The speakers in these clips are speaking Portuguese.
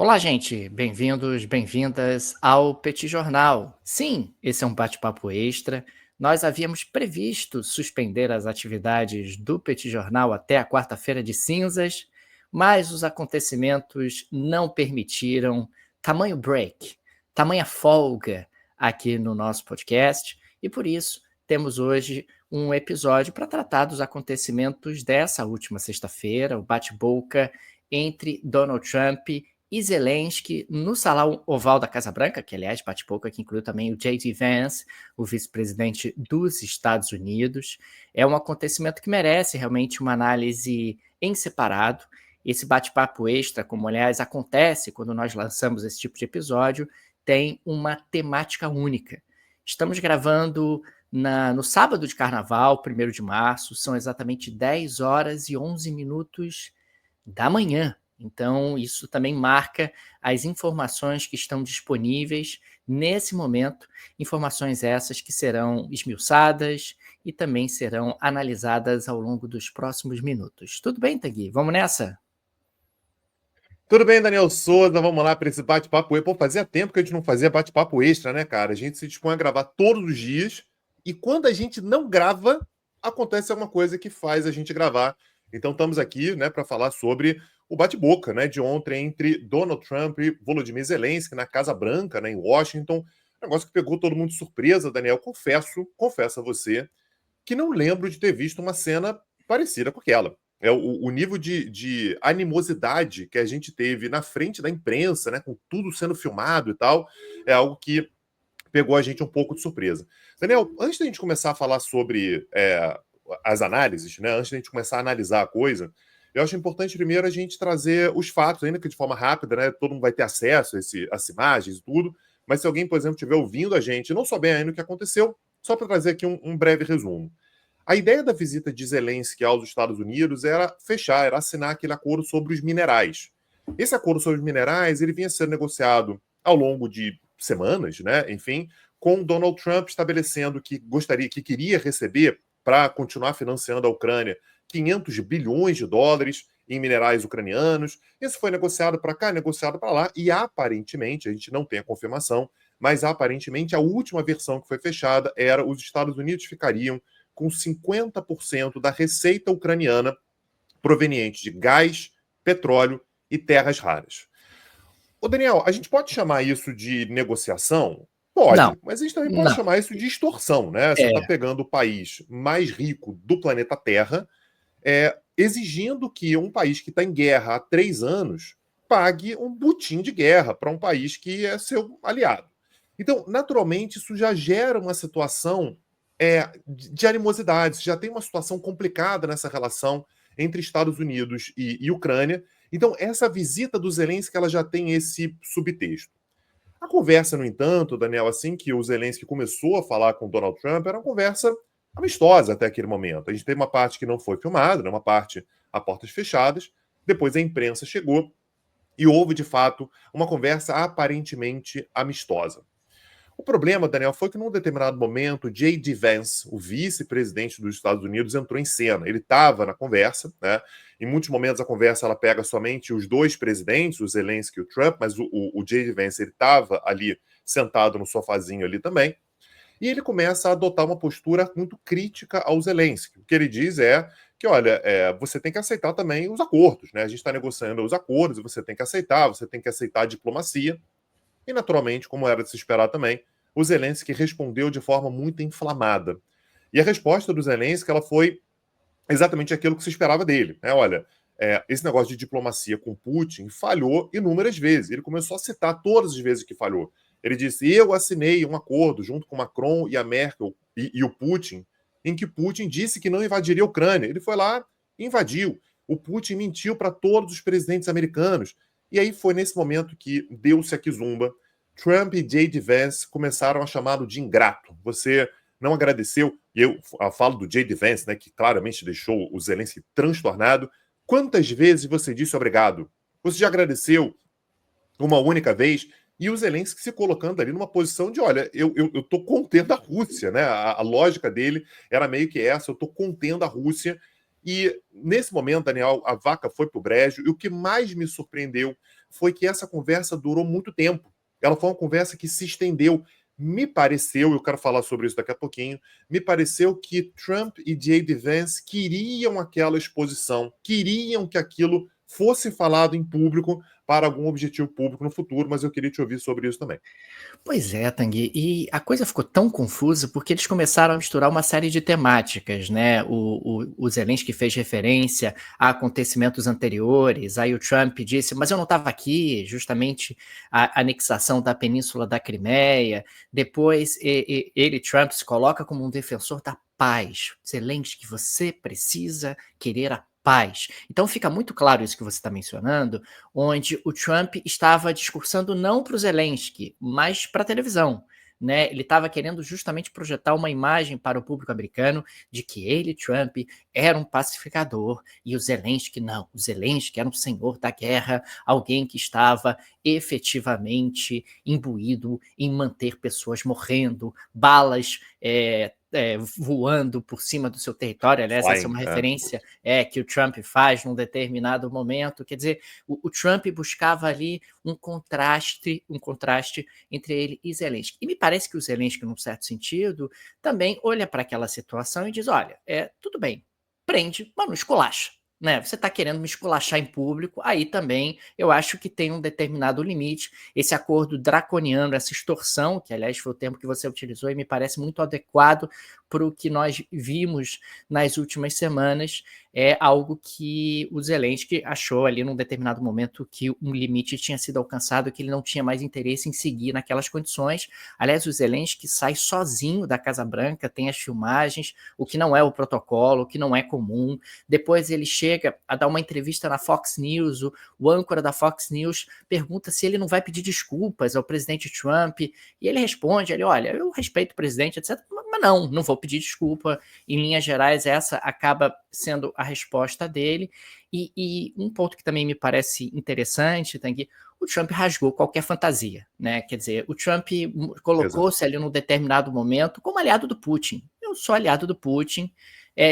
Olá, gente. Bem-vindos, bem-vindas ao Petit Jornal. Sim, esse é um bate-papo extra. Nós havíamos previsto suspender as atividades do Petit Jornal até a quarta-feira de cinzas, mas os acontecimentos não permitiram tamanho break, tamanha folga aqui no nosso podcast, e por isso temos hoje um episódio para tratar dos acontecimentos dessa última sexta-feira, o bate-boca entre Donald Trump e Zelensky no Salão Oval da Casa Branca, que aliás bate-boca que incluiu também o J.D. Vance, o vice-presidente dos Estados Unidos. É um acontecimento que merece realmente uma análise em separado. Esse bate-papo extra, como aliás acontece quando nós lançamos esse tipo de episódio, tem uma temática única. Estamos gravando no sábado de carnaval, 1º de março, são exatamente 10 horas e 11 minutos da manhã. Então, isso também marca as informações que estão disponíveis nesse momento, informações essas que serão esmiuçadas e também serão analisadas ao longo dos próximos minutos. Tudo bem, Tagui? Vamos nessa? Tudo bem, Daniel Souza? Vamos lá para esse bate-papo extra. Pô, fazia tempo que a gente não fazia bate-papo extra, né, cara? A gente se dispõe a gravar todos os dias e quando a gente não grava, acontece alguma coisa que faz a gente gravar. Então estamos aqui, né, para falar sobre o bate-boca, né, de ontem entre Donald Trump e Volodymyr Zelensky na Casa Branca, né, em Washington. Negócio que pegou todo mundo de surpresa, Daniel. Confesso a você que não lembro de ter visto uma cena parecida com aquela. O nível de animosidade que a gente teve na frente da imprensa, né, com tudo sendo filmado e tal, é algo que pegou a gente um pouco de surpresa. Daniel, antes da gente começar a falar sobre as análises, né, antes da gente começar a analisar a coisa, eu acho importante primeiro a gente trazer os fatos, ainda que de forma rápida, né, todo mundo vai ter acesso a essas imagens e tudo, mas se alguém, por exemplo, estiver ouvindo a gente, não souber ainda o que aconteceu, só para trazer aqui um breve resumo. A ideia da visita de Zelensky aos Estados Unidos era era assinar aquele acordo sobre os minerais. Esse acordo sobre os minerais ele vinha sendo negociado ao longo de semanas, né? Enfim, com Donald Trump estabelecendo que queria receber para continuar financiando a Ucrânia 500 bilhões de dólares em minerais ucranianos. Isso foi negociado para cá, negociado para lá e aparentemente, a gente não tem a confirmação, mas aparentemente a última versão que foi fechada era os Estados Unidos ficariam com 50% da receita ucraniana proveniente de gás, petróleo e terras raras. Ô Daniel, a gente pode chamar isso de negociação? Não, Pode, mas a gente também pode não. chamar isso de extorsão, né? Você está É, pegando o país mais rico do planeta Terra, exigindo que um país que está em guerra há 3 anos pague um butim de guerra para um país que é seu aliado. Então, naturalmente, isso já gera uma situação de animosidade, já tem uma situação complicada nessa relação entre Estados Unidos e Ucrânia. Então, essa visita do Zelensky ela já tem esse subtexto. A conversa, no entanto, Daniel, assim que o Zelensky começou a falar com o Donald Trump, era uma conversa amistosa até aquele momento. A gente teve uma parte que não foi filmada, né, uma parte a portas fechadas. Depois a imprensa chegou e houve, de fato, uma conversa aparentemente amistosa. O problema, Daniel, foi que num determinado momento, J.D. Vance, o vice-presidente dos Estados Unidos, entrou em cena. Ele estava na conversa, né? Em muitos momentos a conversa ela pega somente os dois presidentes, o Zelensky e o Trump, mas o J.D. Vance ele estava ali sentado no sofazinho ali também. E ele começa a adotar uma postura muito crítica ao Zelensky. O que ele diz é que, olha, você tem que aceitar também os acordos, né? A gente está negociando os acordos e você tem que aceitar a diplomacia. E, naturalmente, como era de se esperar também, o Zelensky respondeu de forma muito inflamada. E a resposta do Zelensky ela foi exatamente aquilo que se esperava dele. Né? Olha, esse negócio de diplomacia com Putin falhou inúmeras vezes. Ele começou a citar todas as vezes que falhou. Ele disse: eu assinei um acordo junto com Macron e a Merkel e o Putin, em que Putin disse que não invadiria a Ucrânia. Ele foi lá e invadiu. O Putin mentiu para todos os presidentes americanos. E aí foi nesse momento que deu-se a quizumba. Trump e J.D. Vance começaram a chamá-lo de ingrato. Você não agradeceu, e eu falo do J.D. Vance, né, que claramente deixou o Zelensky transtornado. Quantas vezes você disse obrigado? Você já agradeceu uma única vez? E o Zelensky se colocando ali numa posição de, olha, eu tô contendo a Rússia, né? A lógica dele era meio que essa, eu tô contendo a Rússia. E nesse momento, Daniel, a vaca foi pro brejo, e o que mais me surpreendeu foi que essa conversa durou muito tempo. Ela foi uma conversa que se estendeu. Me pareceu, eu quero falar sobre isso daqui a pouquinho, me pareceu que Trump e J.D. Vance queriam aquela exposição, queriam que aquilo fosse falado em público para algum objetivo público no futuro, mas eu queria te ouvir sobre isso também. Pois é, Tanguy, e a coisa ficou tão confusa porque eles começaram a misturar uma série de temáticas, né? O Zelensky fez referência a acontecimentos anteriores, aí o Trump disse, mas eu não estava aqui, justamente a anexação da Península da Crimeia. Depois ele, Trump, se coloca como um defensor da paz. Zelensky, você precisa querer a paz. Então fica muito claro isso que você está mencionando, onde o Trump estava discursando não para o Zelensky, mas para a televisão. Né? Ele estava querendo justamente projetar uma imagem para o público americano de que ele, Trump, era um pacificador e o Zelensky não. O Zelensky era um senhor da guerra, alguém que estava efetivamente imbuído em manter pessoas morrendo, balas voando por cima do seu território. Aliás, essa é uma referência que o Trump faz num determinado momento. Quer dizer, o Trump buscava ali um contraste entre ele e Zelensky. E me parece que o Zelensky, num certo sentido, também olha para aquela situação e diz, olha, tudo bem, prende, mas não esculacha. Né? Você está querendo me esculachar em público, aí também eu acho que tem um determinado limite. Esse acordo draconiano, essa extorsão, que aliás foi o termo que você utilizou e me parece muito adequado para o que nós vimos nas últimas semanas, é algo que o Zelensky achou ali num determinado momento que um limite tinha sido alcançado, que ele não tinha mais interesse em seguir naquelas condições. Aliás, o Zelensky sai sozinho da Casa Branca, tem as filmagens, o que não é o protocolo, o que não é comum. Depois ele chega a dar uma entrevista na Fox News, o âncora da Fox News pergunta se ele não vai pedir desculpas ao presidente Trump, e ele responde, olha, eu respeito o presidente, etc., mas não vou pedir desculpa. Em linhas gerais, essa acaba sendo a resposta dele. E um ponto que também me parece interessante, Tanguy, o Trump rasgou qualquer fantasia, né? Quer dizer, o Trump colocou-se ali num determinado momento como aliado do Putin. Eu sou aliado do Putin.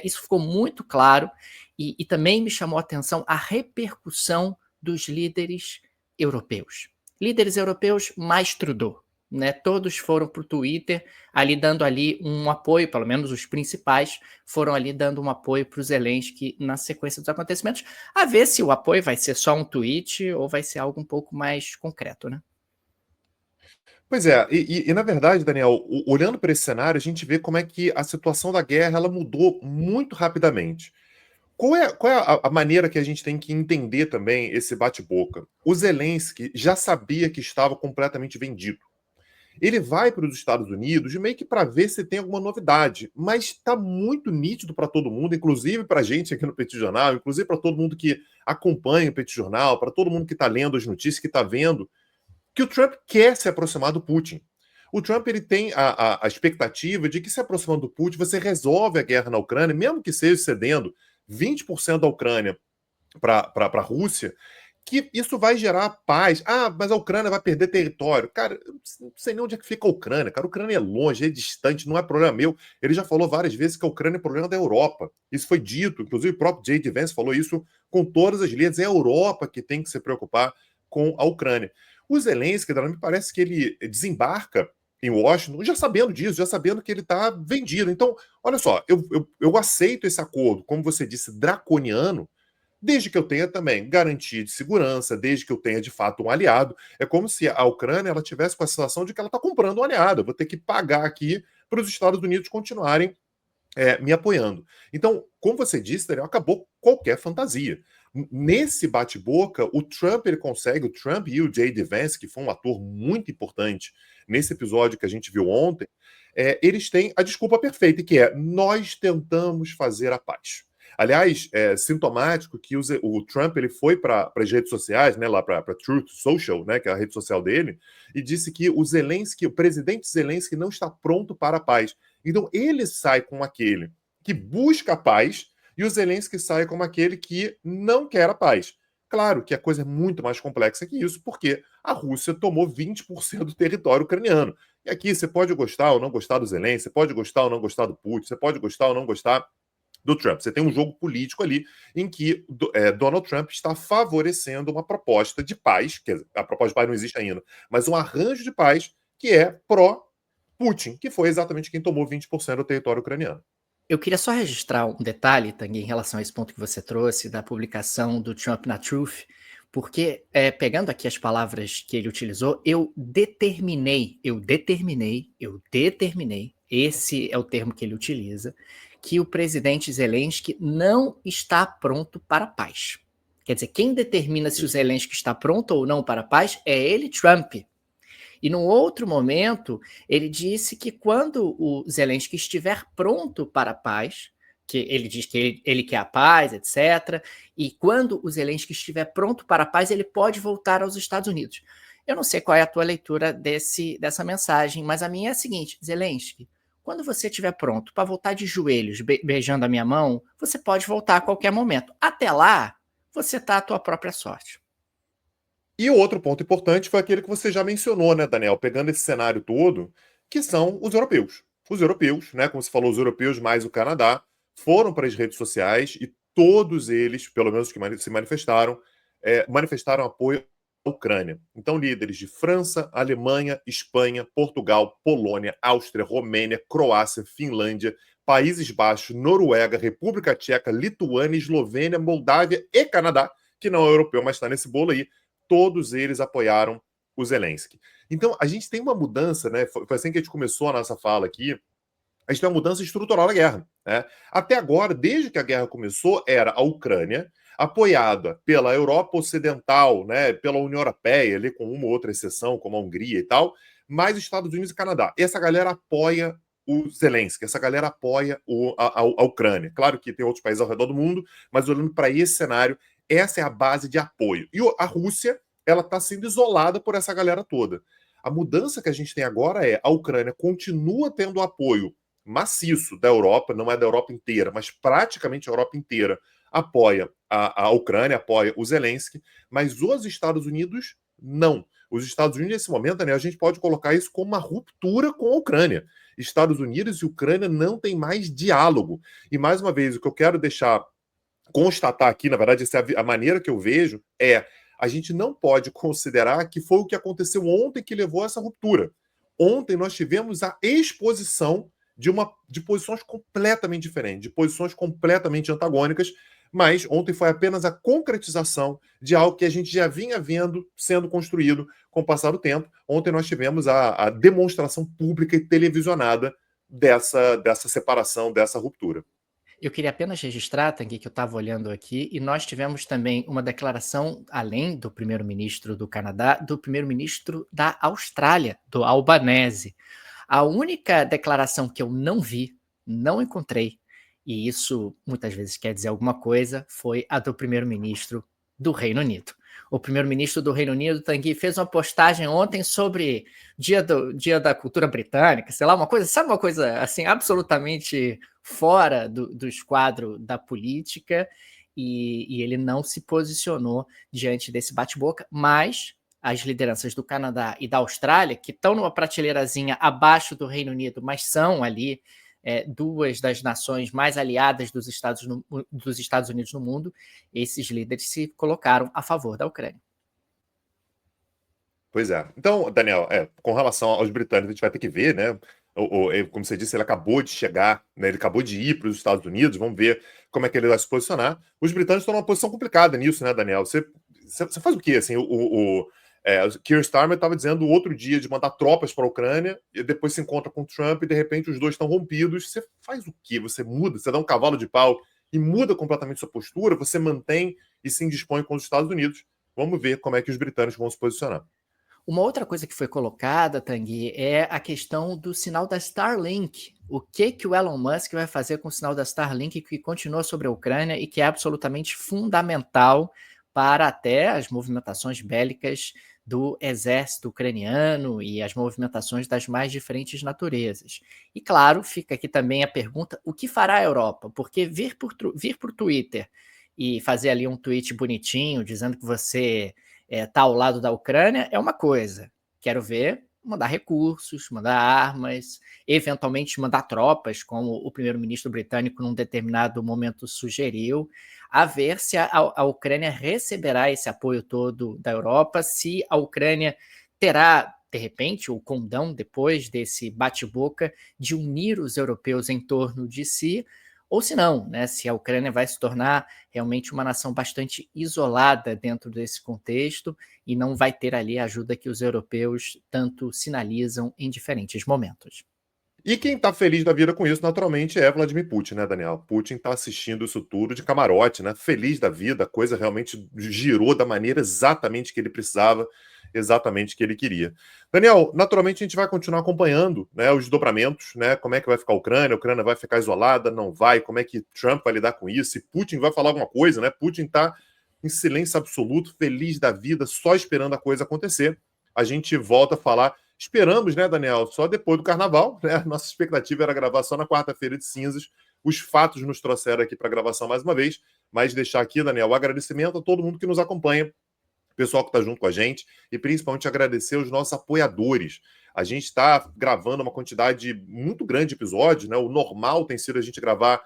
Isso ficou muito claro e também me chamou a atenção a repercussão dos líderes europeus. Líderes europeus mais Trudeau. Né, todos foram para o Twitter, ali dando ali um apoio, pelo menos os principais, foram ali dando um apoio para o Zelensky na sequência dos acontecimentos, a ver se o apoio vai ser só um tweet ou vai ser algo um pouco mais concreto, né? Pois é, na verdade, Daniel, olhando para esse cenário, a gente vê como é que a situação da guerra ela mudou muito rapidamente. Qual é a maneira que a gente tem que entender também esse bate-boca? O Zelensky já sabia que estava completamente vendido. Ele vai para os Estados Unidos meio que para ver se tem alguma novidade, mas está muito nítido para todo mundo, inclusive para a gente aqui no Petit Jornal, inclusive para todo mundo que acompanha o Petit Jornal, para todo mundo que está lendo as notícias, que está vendo, que o Trump quer se aproximar do Putin. O Trump ele tem a expectativa de que se aproximando do Putin, você resolve a guerra na Ucrânia, mesmo que seja cedendo 20% da Ucrânia para a Rússia, que isso vai gerar paz. Ah, mas a Ucrânia vai perder território. Cara, eu não sei nem onde é que fica a Ucrânia. Cara, a Ucrânia é longe, é distante, não é problema meu. Ele já falou várias vezes que a Ucrânia é problema da Europa. Isso foi dito, inclusive o próprio J.D. Vance falou isso com todas as letras. É a Europa que tem que se preocupar com a Ucrânia. O Zelensky, me parece que ele desembarca em Washington já sabendo disso, já sabendo que ele está vendido. Então, olha só, eu aceito esse acordo, como você disse, draconiano, desde que eu tenha também garantia de segurança, desde que eu tenha de fato um aliado. É como se a Ucrânia ela tivesse com a sensação de que ela está comprando um aliado. Eu vou ter que pagar aqui para os Estados Unidos continuarem me apoiando. Então, como você disse, Daniel, acabou qualquer fantasia. Nesse bate-boca, o Trump e o J.D. Vance, que foi um ator muito importante nesse episódio que a gente viu ontem, eles têm a desculpa perfeita, que é nós tentamos fazer a paz. Aliás, é sintomático que o Trump ele foi para as redes sociais, né, lá para Truth Social, né, que é a rede social dele, e disse que o presidente Zelensky não está pronto para a paz. Então ele sai com aquele que busca a paz e o Zelensky sai como aquele que não quer a paz. Claro que a coisa é muito mais complexa que isso, porque a Rússia tomou 20% do território ucraniano. E aqui você pode gostar ou não gostar do Zelensky, você pode gostar ou não gostar do Putin, você pode gostar ou não gostar do Trump. Você tem um jogo político ali em que Donald Trump está favorecendo uma proposta de paz, quer dizer, a proposta de paz não existe ainda, mas um arranjo de paz que é pró-Putin, que foi exatamente quem tomou 20% do território ucraniano. Eu queria só registrar um detalhe, Tanguy, em relação a esse ponto que você trouxe da publicação do Trump na Truth, porque, pegando aqui as palavras que ele utilizou, eu determinei, esse é o termo que ele utiliza, que o presidente Zelensky não está pronto para a paz. Quer dizer, quem determina se o Zelensky está pronto ou não para a paz é ele, Trump. E num outro momento, ele disse que quando o Zelensky estiver pronto para a paz, que ele diz que ele quer a paz, etc., e quando o Zelensky estiver pronto para a paz, ele pode voltar aos Estados Unidos. Eu não sei qual é a tua leitura dessa mensagem, mas a minha é a seguinte: Zelensky, quando você estiver pronto para voltar de joelhos, beijando a minha mão, você pode voltar a qualquer momento. Até lá, você está à tua própria sorte. E o outro ponto importante foi aquele que você já mencionou, né, Daniel? Pegando esse cenário todo, que são os europeus. Os europeus, né, como você falou, os europeus mais o Canadá, foram para as redes sociais e todos eles, pelo menos os que se manifestaram, manifestaram apoio à Ucrânia. Então, líderes de França, Alemanha, Espanha, Portugal, Polônia, Áustria, Romênia, Croácia, Finlândia, Países Baixos, Noruega, República Tcheca, Lituânia, Eslovênia, Moldávia e Canadá, que não é europeu, mas está nesse bolo aí, todos eles apoiaram o Zelensky. Então, a gente tem uma mudança, né? Foi assim que a gente começou a nossa fala aqui. A gente tem uma mudança estrutural da guerra. Né? Até agora, desde que a guerra começou, era a Ucrânia, apoiada pela Europa Ocidental, né, pela União Europeia, ali com uma ou outra exceção, como a Hungria e tal, mais Estados Unidos e Canadá. E essa galera apoia o Zelensky, essa galera apoia a Ucrânia. Claro que tem outros países ao redor do mundo, mas olhando para esse cenário, essa é a base de apoio. E a Rússia, ela está sendo isolada por essa galera toda. A mudança que a gente tem agora é a Ucrânia continua tendo apoio maciço da Europa, não é da Europa inteira, mas praticamente a Europa inteira apoia a Ucrânia, apoia o Zelensky, mas os Estados Unidos não. Os Estados Unidos, nesse momento, né, a gente pode colocar isso como uma ruptura com a Ucrânia. Estados Unidos e Ucrânia não tem mais diálogo. E, mais uma vez, o que eu quero deixar constatar aqui, na verdade, essa é a maneira que eu vejo, a gente não pode considerar que foi o que aconteceu ontem que levou a essa ruptura. Ontem nós tivemos a exposição de posições completamente diferentes, de posições completamente antagônicas, mas ontem foi apenas a concretização de algo que a gente já vinha vendo sendo construído com o passar do tempo. Ontem nós tivemos a demonstração pública e televisionada dessa separação, dessa ruptura. Eu queria apenas registrar, Tanguy, que eu estava olhando aqui, e nós tivemos também uma declaração, além do primeiro-ministro do Canadá, do primeiro-ministro da Austrália, do Albanese. A única declaração que eu não vi, não encontrei, e isso muitas vezes quer dizer alguma coisa, foi a do primeiro-ministro do Reino Unido. O primeiro-ministro do Reino Unido, Tanguy, fez uma postagem ontem sobre dia da cultura britânica, sei lá, uma coisa, sabe, uma coisa assim, absolutamente fora do esquadro da política, e ele não se posicionou diante desse bate-boca, mas as lideranças do Canadá e da Austrália, que estão numa prateleirazinha abaixo do Reino Unido, mas são ali duas das nações mais aliadas dos Estados Unidos no mundo, esses líderes se colocaram a favor da Ucrânia. Pois é. Então, Daniel, com relação aos britânicos, a gente vai ter que ver, né? Como você disse, ele acabou de chegar, né? Ele acabou de ir para os Estados Unidos, vamos ver como é que ele vai se posicionar. Os britânicos estão numa posição complicada nisso, né, Daniel? Você faz o quê? Assim, o Keir Starmer estava dizendo outro dia de mandar tropas para a Ucrânia, e depois se encontra com o Trump e de repente os dois estão rompidos. Você faz o quê? Você muda, você dá um cavalo de pau e muda completamente sua postura, você mantém e se indispõe com os Estados Unidos. Vamos ver como é que os britânicos vão se posicionar. Uma outra coisa que foi colocada, Tanguy, é a questão do sinal da Starlink. O que o Elon Musk vai fazer com o sinal da Starlink que continua sobre a Ucrânia e que é absolutamente fundamental para até as movimentações bélicas do exército ucraniano e as movimentações das mais diferentes naturezas. E claro, fica aqui também a pergunta, o que fará a Europa? Porque vir por o Twitter e fazer ali um tweet bonitinho, dizendo que você está ao lado da Ucrânia, é uma coisa. Quero ver mandar recursos, mandar armas, eventualmente mandar tropas, como o primeiro-ministro britânico num determinado momento sugeriu, a ver se a Ucrânia receberá esse apoio todo da Europa, se a Ucrânia terá, de repente, o condão, depois desse bate-boca, de unir os europeus em torno de si, ou se não, né, se a Ucrânia vai se tornar realmente uma nação bastante isolada dentro desse contexto e não vai ter ali a ajuda que os europeus tanto sinalizam em diferentes momentos. E quem está feliz da vida com isso, naturalmente, é Vladimir Putin, né, Daniel? Putin está assistindo isso tudo de camarote, né? Feliz da vida, a coisa realmente girou da maneira exatamente que ele precisava, exatamente que ele queria. Daniel, naturalmente a gente vai continuar acompanhando, né, os desdobramentos, né? Como é que vai ficar a Ucrânia vai ficar isolada, não vai, como é que Trump vai lidar com isso, e Putin vai falar alguma coisa, né? Putin está em silêncio absoluto, feliz da vida, só esperando a coisa acontecer. A gente volta a falar. Esperamos, né, Daniel? Só depois do carnaval, né? Nossa expectativa era gravar só na quarta-feira de cinzas. Os fatos nos trouxeram aqui para a gravação mais uma vez, mas deixar aqui, Daniel, o agradecimento a todo mundo que nos acompanha, o pessoal que está junto com a gente, e principalmente agradecer os nossos apoiadores. A gente está gravando uma quantidade muito grande de episódios, né? O normal tem sido a gente gravar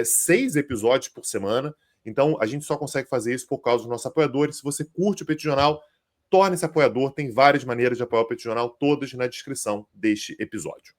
6 episódios por semana. Então, a gente só consegue fazer isso por causa dos nossos apoiadores. Se você curte o Petit Jornal, torne-se apoiador. Tem várias maneiras de apoiar o Petit Jornal, todas na descrição deste episódio.